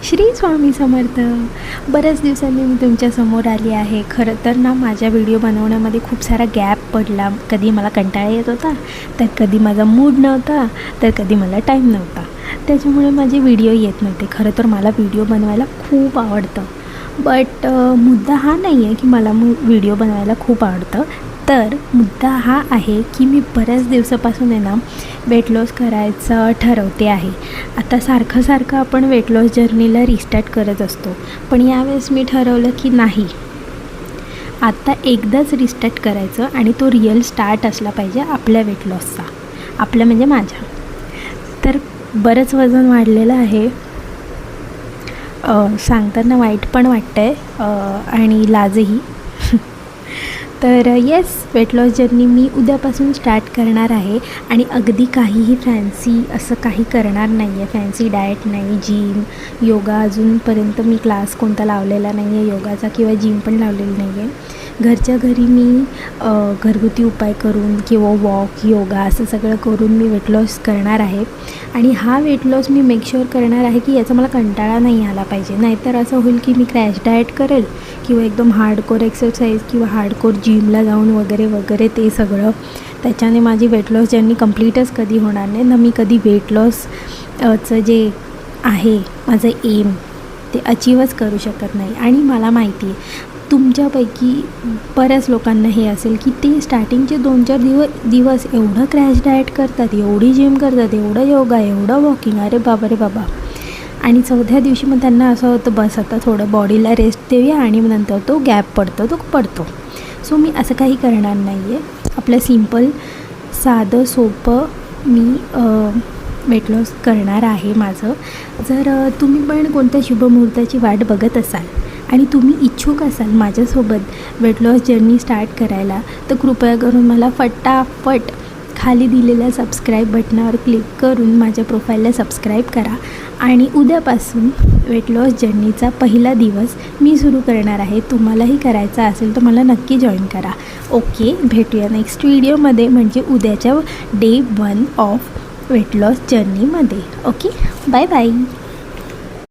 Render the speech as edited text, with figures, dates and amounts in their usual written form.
श्री स्वामी समर्थ. बऱ्याच दिवसांनी मी तुमच्यासमोर आली आहे. खरं तर ना माझ्या व्हिडिओ बनवण्यामध्ये खूप सारा गॅप पडला. कधी मला कंटाळा येत होता, तर कधी माझा मूड नव्हता, तर कधी मला टाईम नव्हता. त्याच्यामुळे माझे व्हिडिओ येत नव्हते. खरं तर मला व्हिडिओ बनवायला खूप आवडतं, बट मुद्दा हा नाही आहे की मला व्हिडिओ बनवायला खूप आवडतं. तर मुद्दा हा आहे की मी बऱ्याच दिवसापासून आहे ना वेट लॉस करायचं ठरवते आहे. आता सारखं आपण वेट लॉस जर्नीला रिस्टार्ट करत असतो, पण यावेळेस मी ठरवलं की नाही, आता एकदाच रिस्टार्ट करायचं आणि तो रिअल स्टार्ट असला पाहिजे आपल्या वेट लॉसचा, आपल्या म्हणजे माझ्या. तर बरंच वजन वाढलेलं आहे. सांगताना वाईट पण वाटतं आहे आणि लाजही. तर येस, वेट लॉस जर्नी मी उद्यापासून स्टार्ट करणार आहे आणि अगदी काहीही फॅन्सी असं काही करणार नाही आहे. फॅन्सी डाएट नाही, जिम, योगा अजूनपर्यंत मी क्लास कोणता लावलेला नाही आहे योगाचा, किंवा जिम पण लावलेली नाही आहे. घरच्या घरी मी घरगुती उपाय करून किंवा वॉक, योगा असं सगळं करून मी वेट लॉस करणार आहे. आणि हा वेट लॉस मी मेक शुअर करणार आहे की याचा मला कंटाळा नाही आला पाहिजे. नाहीतर असं होईल की मी क्रॅश डाएट करेल किंवा एकदम हार्डकोर एक्सरसाइज किंवा हार्डकोर जिमला जाऊन वगैरे ते सगळं, त्याच्याने माझी वेट लॉस जर्नी कंप्लीटच कधी होणार नाही ना. मी कधी वेट लॉसचं जे आहे माझं एम ते अचीवच करू शकत नाही. आणि मला माहिती आहे तुमच्यापैकी बऱ्याच लोकांना हे असेल की ते स्टार्टिंगचे 2-4 दिवस एवढं क्रॅश डाएट करतात, एवढी जिम करतात, एवढं योगा, एवढं वॉकिंग, अरे बाबा रे बाबा. आणि 4थ्या दिवशी मग त्यांना असं होतं, बस आता थोडं बॉडीला रेस्ट देऊया, आणि मग नंतर तो गॅप पडतो. सो मी असं काही करणार नाही आहे. आपलं सिम्पल साधं सोपं मी वेट लॉस करणार आहे माझं. जर तुम्ही पण कोणत्या शुभमुहूर्ताची वाट बघत असाल आणि तुम्ही इच्छुक असाल माझ्यासोबत वेट लॉस जर्नी स्टार्ट करायला, तर कृपया करून मला फटाफट खाली दिलेल्या सबस्क्राईब बटनावर क्लिक करून माझ्या प्रोफाईलला सबस्क्राईब करा. आणि उद्यापासून वेट लॉस जर्नीचा पहिला दिवस मी सुरू करणार आहे. तुम्हालाही करायचा असेल तर मला नक्की जॉईन करा. ओके, भेटूया नेक्स्ट व्हिडिओमध्ये, म्हणजे उद्याच्या डे 1 ऑफ वेट लॉस जर्नीमध्ये. Okay, bye bye.